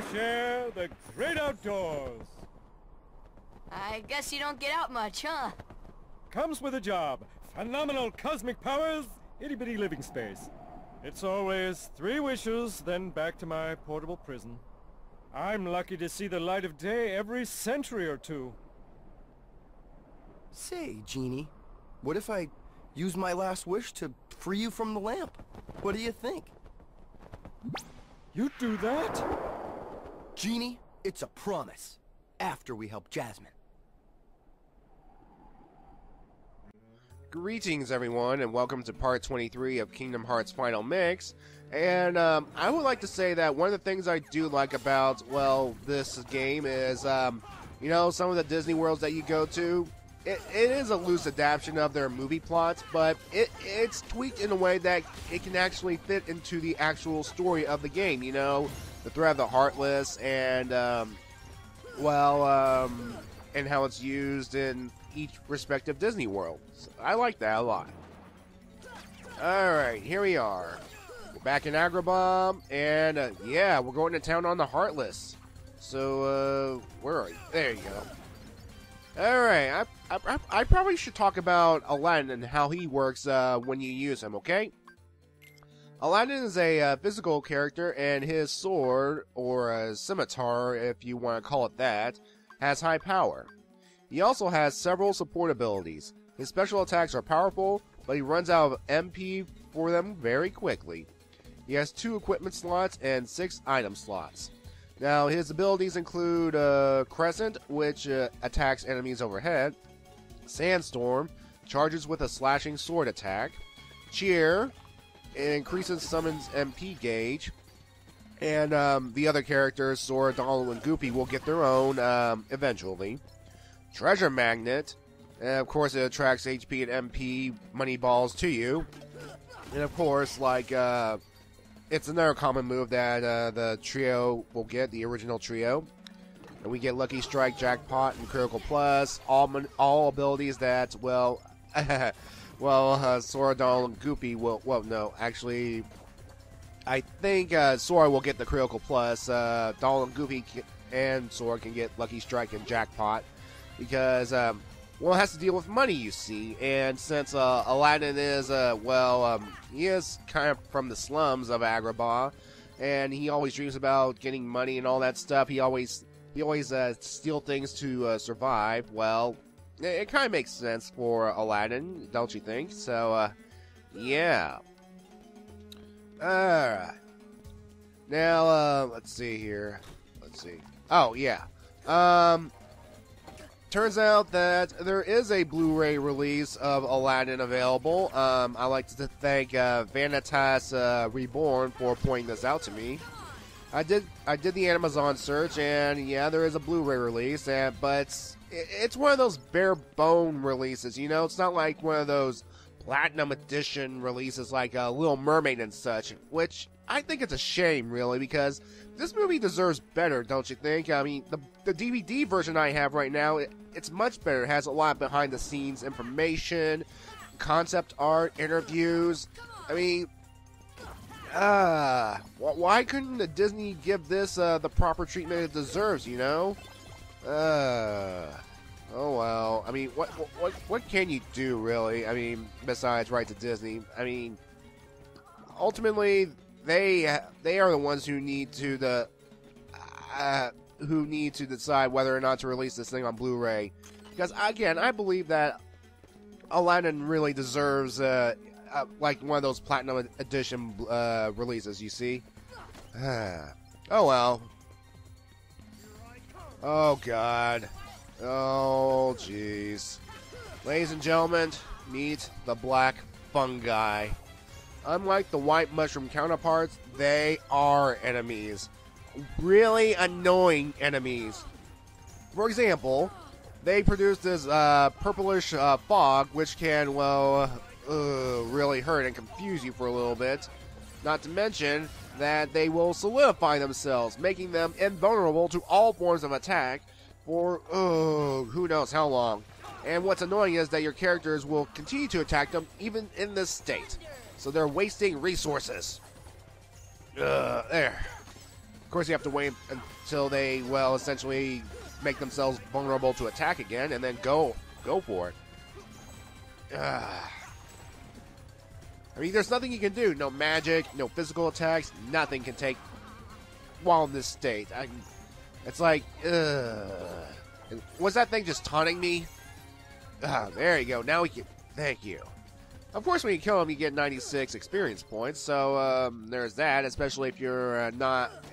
fresh air, the great outdoors. I guess you don't get out much, huh? Comes with a job. Phenomenal cosmic powers, itty-bitty living space. It's always 3 wishes, then back to my portable prison. I'm lucky to see the light of day every century or 2. Say, Genie, what if I use my last wish to free you from the lamp? What do you think? You'd do that? Genie, it's a promise. After we help Jasmine. Greetings everyone, and welcome to part 23 of Kingdom Hearts Final Mix. And I would like to say that one of the things I do like about, well, this game is, you know, some of the Disney worlds that you go to, it is a loose adaptation of their movie plots, but it's tweaked in a way that it can actually fit into the actual story of the game, you know, the threat of the Heartless, and, and how it's used in each respective Disney world. So I like that a lot. Alright, here we are. We're back in Agrabah, and yeah, we're going to town on the Heartless. So, where are you? There you go. Alright, I probably should talk about Aladdin and how he works when you use him, okay? Aladdin is a physical character, and his sword, or a scimitar if you want to call it that, has high power. He also has several support abilities. His special attacks are powerful, but he runs out of MP for them very quickly. He has 2 equipment slots and 6 item slots. Now, his abilities include Crescent, which attacks enemies overhead, Sandstorm, charges with a slashing sword attack, Cheer, increases summons MP gauge, and the other characters, Sora, Donald, and Goofy, will get their own eventually. Treasure Magnet, and of course it attracts HP and MP money balls to you. And of course, like, it's another common move that the trio will get, the original trio. And we get Lucky Strike, Jackpot, and Critical Plus, all abilities that, well, Sora, Donald, and Goofy will, well, no, actually, I think Sora will get the Critical Plus, Donald and Goofy and Sora can get Lucky Strike and Jackpot. Because, well, it has to deal with money, you see, and since Aladdin is, he is kind of from the slums of Agrabah, and he always dreams about getting money and all that stuff. He always steal things to survive. Well, it kind of makes sense for Aladdin, don't you think? So, yeah. Alright. Now, let's see here. Let's see. Oh, yeah. Turns out that there is a Blu-ray release of Aladdin available. I like to thank Vanitas Reborn for pointing this out to me. I did the Amazon search, and yeah, there is a Blu-ray release, but it's one of those bare bone releases. You know, it's not like one of those Platinum Edition releases like Little Mermaid and such, which I think it's a shame, really, because this movie deserves better, don't you think? I mean, the DVD version I have right now, it's much better. It has a lot of behind-the-scenes information, concept art, interviews. I mean, why couldn't Disney give this the proper treatment it deserves, you know? Oh well. I mean, what can you do, really? I mean, besides write to Disney? I mean, ultimately, they are the ones who need to decide whether or not to release this thing on Blu-ray. Because again, I believe that Aladdin really deserves like one of those Platinum Edition releases. You see? Oh well. Oh God. Oh jeez. Ladies and gentlemen, meet the black fungi. Unlike the white mushroom counterparts, they are enemies. Really annoying enemies. For example, they produce this purplish fog, which can, well, really hurt and confuse you for a little bit. Not to mention that they will solidify themselves, making them invulnerable to all forms of attack for, who knows how long. And what's annoying is that your characters will continue to attack them even in this state. So they're wasting resources. There. Of course, you have to wait until they, well, essentially make themselves vulnerable to attack again, and then go for it. I mean, there's nothing you can do. No magic, no physical attacks, nothing can take while in this state. It's like, was that thing just taunting me? There you go. Now we can. Thank you. Of course, when you kill him, you get 96 experience points. So there's that. Especially if you're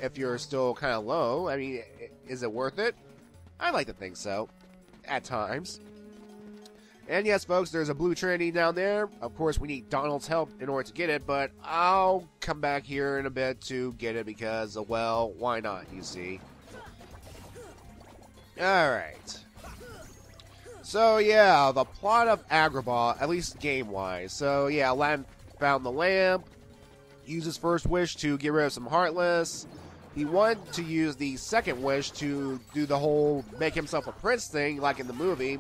if you're still kind of low. I mean, is it worth it? I like to think so, at times. And yes, folks, there's a blue trinity down there. Of course, we need Donald's help in order to get it, but I'll come back here in a bit to get it because, well, why not, you see? Alright. So, yeah, the plot of Agrabah, at least game-wise. So, yeah, Aladdin found the lamp, used his first wish to get rid of some Heartless. He wanted to use the second wish to do the whole make himself a prince thing, like in the movie.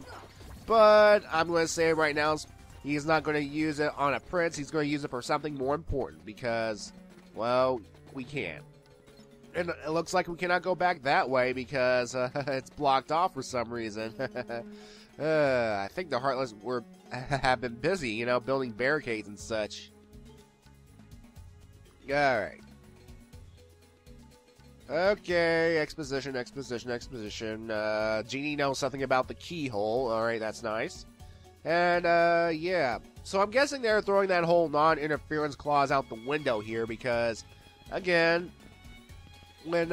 But I'm going to say right now, he's not going to use it on a prince. He's going to use it for something more important because, well, we can't. And it looks like we cannot go back that way because it's blocked off for some reason. I think the Heartless have been busy, you know, building barricades and such. Alright. Okay, exposition. Genie knows something about the keyhole. Alright, that's nice. And, yeah. So I'm guessing they're throwing that whole non-interference clause out the window here because, again, when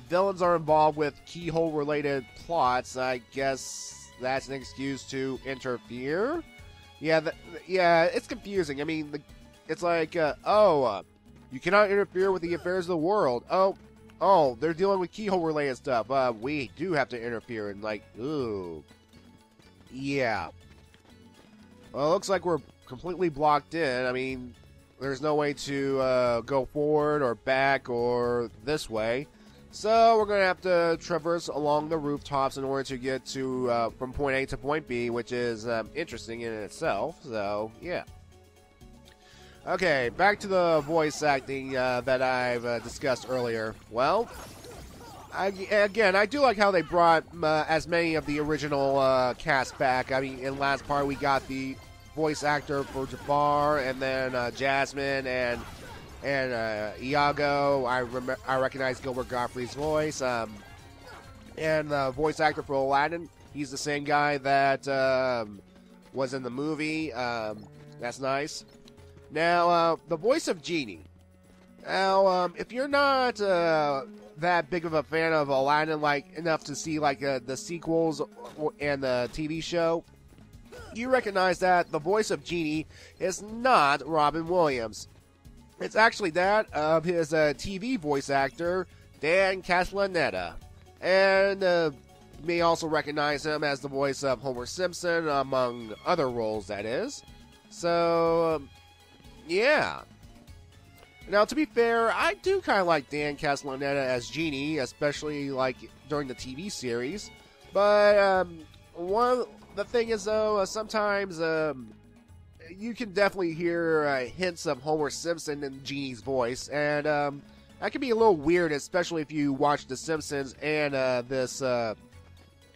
villains are involved with keyhole-related plots, I guess that's an excuse to interfere. Yeah, it's confusing. I mean, it's like, you cannot interfere with the affairs of the world. Oh, they're dealing with keyhole-related stuff. We do have to interfere, and like, ooh. Yeah. Well, it looks like we're completely blocked in. I mean, there's no way to go forward or back or this way. So we're going to have to traverse along the rooftops in order to get to from point A to point B, which is interesting in itself. So, yeah. Okay, back to the voice acting that I've discussed earlier. Well, I do like how they brought as many of the original cast back. I mean, in last part we got the voice actor for Jafar, and then Jasmine and Iago. I recognize Gilbert Gottfried's voice, and the voice actor for Aladdin. He's the same guy that was in the movie. That's nice. Now, the voice of Genie. Now, if you're not that big of a fan of Aladdin, like enough to see like the sequels and the TV show, you recognize that the voice of Genie is not Robin Williams. It's actually that of his TV voice actor, Dan Castellaneta. And you may also recognize him as the voice of Homer Simpson, among other roles, that is. So, yeah. Now, to be fair, I do kind of like Dan Castellaneta as Genie, especially like during the TV series. But the thing is, though, sometimes you can definitely hear hints of Homer Simpson in Genie's voice, and that can be a little weird, especially if you watch The Simpsons and this and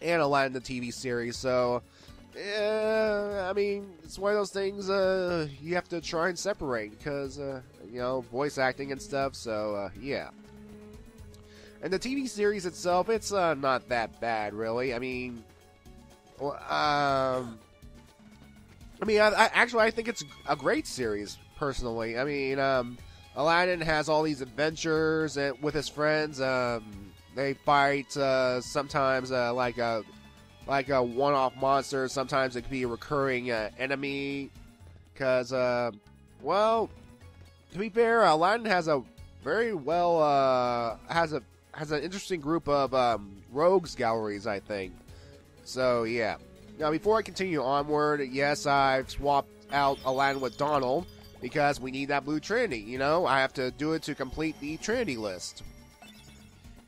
Aladdin the TV series. So, I mean, it's one of those things you have to try and separate because you know, voice acting and stuff. So, yeah. And the TV series itself, it's not that bad, really. I mean, I think it's a great series, personally. I mean, Aladdin has all these adventures with his friends. They fight sometimes like a one-off monster. Sometimes it could be a recurring enemy. Because, well, to be fair, Aladdin has a very well has an interesting group of rogues galleries, I think. So yeah. Now, before I continue onward, yes, I've swapped out Aladdin with Donald because we need that blue trinity. You know, I have to do it to complete the trinity list.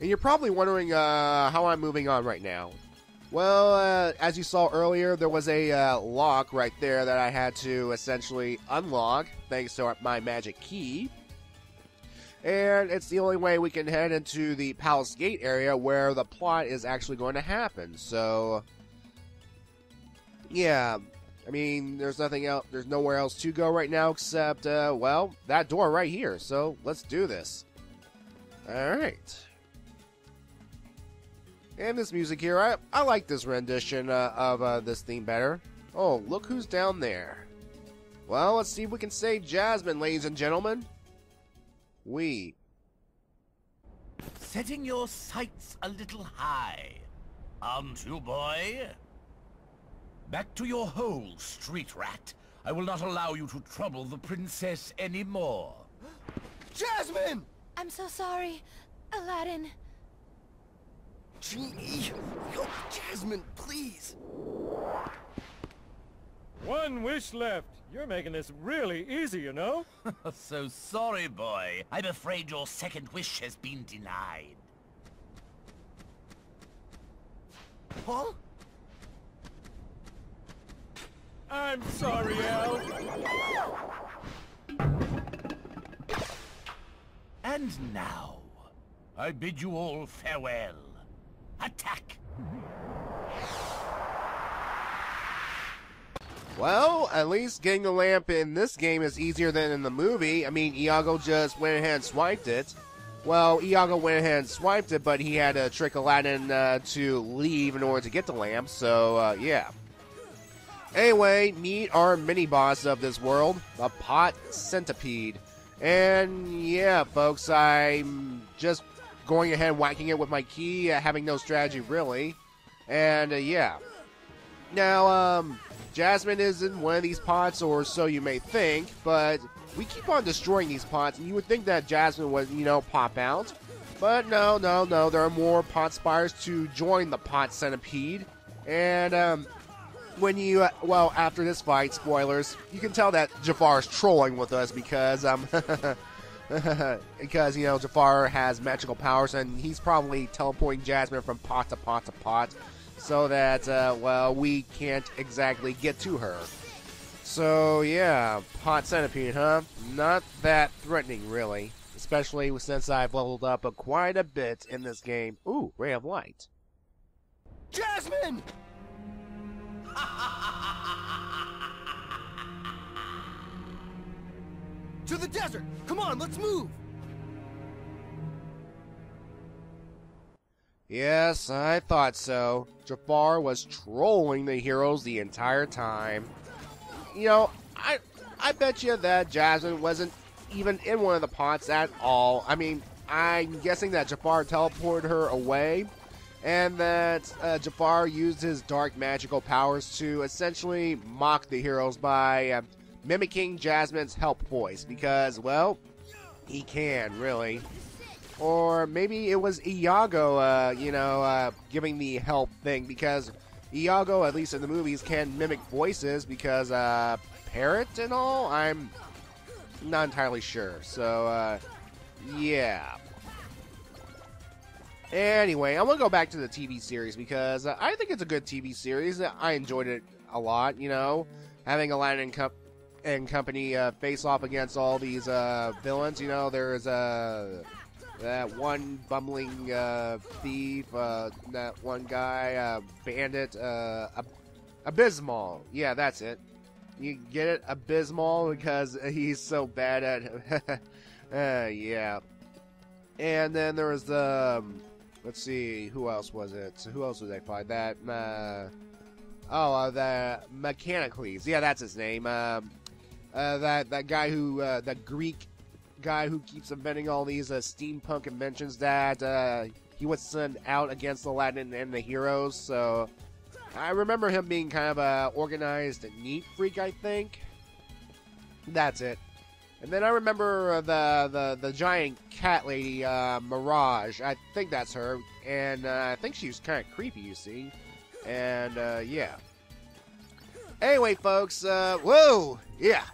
And you're probably wondering how I'm moving on right now. Well, as you saw earlier, there was a lock right there that I had to essentially unlock thanks to my magic key. And it's the only way we can head into the Palace Gate area where the plot is actually going to happen. So, yeah. I mean, there's nothing else. There's nowhere else to go right now except, well, that door right here. So, let's do this. Alright. And this music here, I like this rendition of this theme better. Oh, look who's down there. Well, let's see if we can save Jasmine, ladies and gentlemen. Setting your sights a little high, aren't you, boy? Back to your hole, street rat. I will not allow you to trouble the princess anymore. Jasmine! I'm so sorry, Aladdin. Genie! Oh, Jasmine, please! One wish left. You're making this really easy, you know? So sorry, boy. I'm afraid your second wish has been denied. Huh? I'm sorry, Al. And now, I bid you all farewell. Attack! Well, at least getting the lamp in this game is easier than in the movie. I mean, Iago just went ahead and swiped it. Well, Iago went ahead and swiped it, but he had to trick Aladdin to leave in order to get the lamp, so, yeah. Anyway, meet our mini-boss of this world, the Pot Centipede. And, yeah, folks, I'm just going ahead and whacking it with my key, having no strategy, really. And, yeah. Now, Jasmine is in one of these pots, or so you may think, but we keep on destroying these pots, and you would think that Jasmine would, you know, pop out. But no, there are more pot spires to join the Pot Centipede. And, when you, well, after this fight, spoilers, you can tell that Jafar's trolling with us because, because, you know, Jafar has magical powers, and he's probably teleporting Jasmine from pot to pot to pot, so that, well, we can't exactly get to her. So, yeah, Pot Centipede, huh? Not that threatening, really. Especially since I've leveled up quite a bit in this game. Ooh, Ray of Light. Jasmine! To the desert! Come on, let's move! Yes, I thought so. Jafar was trolling the heroes the entire time. You know, I bet you that Jasmine wasn't even in one of the pots at all. I mean, I'm guessing that Jafar teleported her away, and that Jafar used his dark magical powers to essentially mock the heroes by mimicking Jasmine's help voice, because, well, he can, really. Or maybe it was Iago, you know, giving the help thing, because Iago, at least in the movies, can mimic voices, because, parrot and all? I'm not entirely sure. So, yeah. Anyway, I'm going to go back to the TV series, because I think it's a good TV series. I enjoyed it a lot, you know, having Aladdin and company face off against all these villains. You know, there's that one bumbling thief, that one guy, bandit, Abysmal. Yeah, that's it. You get it? Abysmal, because he's so bad at yeah. And then there was the, let's see, who else was it? Who else was I fight? That, the Mechanicles. Yeah, that's his name. That guy who, that Greek guy who keeps inventing all these steampunk inventions that he would send out against Aladdin and the heroes. So I remember him being kind of a organized neat freak, I think. That's it. And then I remember the giant cat lady, Mirage. I think that's her. And I think she was kind of creepy, you see. And yeah. Anyway, folks, whoa! Yeah.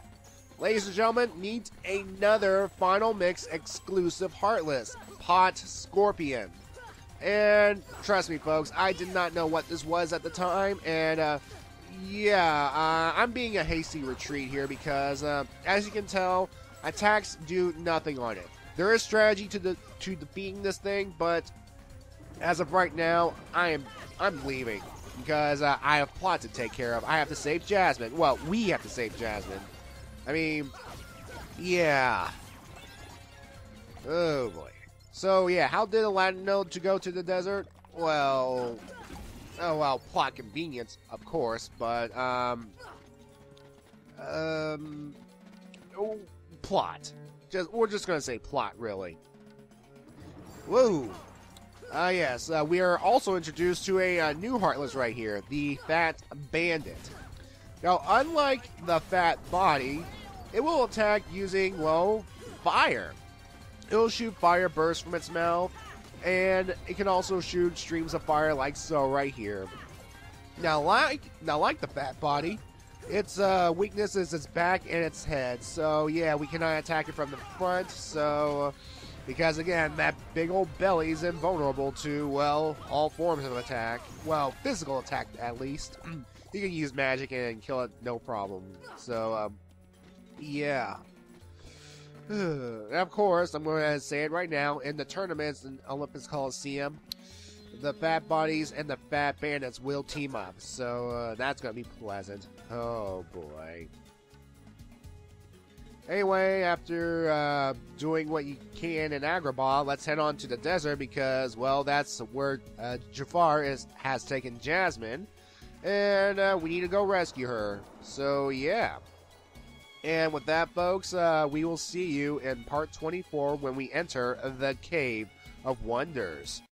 Ladies and gentlemen, meet another Final Mix exclusive Heartless, Pot Scorpion. And trust me, folks, I did not know what this was at the time, and yeah, I'm being a hasty retreat here because, as you can tell, attacks do nothing on it. There is strategy to defeating this thing, but as of right now, I'm leaving because I have plot to take care of. I have to save Jasmine. Well, we have to save Jasmine. I mean, yeah. Oh boy. So yeah, how did Aladdin know to go to the desert? Well, plot convenience, of course, but plot. We're just gonna say plot, really. Whoa. Yes, we are also introduced to a new Heartless right here, the Fat Bandit. Now, unlike the Fat Body, it will attack using, well, fire. It will shoot fire bursts from its mouth, and it can also shoot streams of fire like so right here. Now, like the Fat Body, its weakness is its back and its head. So yeah, we cannot attack it from the front. So because again, that big old belly is invulnerable to, well, all forms of attack. Well, physical attack at least. You can use magic and kill it no problem. So yeah. And of course, I'm going to say it right now, in the tournaments in Olympus Coliseum, the Fat Bodies and the Fat Bandits will team up. So that's going to be pleasant. Oh boy. Anyway, after doing what you can in Agrabah, let's head on to the desert because, well, that's where Jafar has taken Jasmine. And we need to go rescue her. So yeah. And with that, folks, we will see you in part 24 when we enter the Cave of Wonders.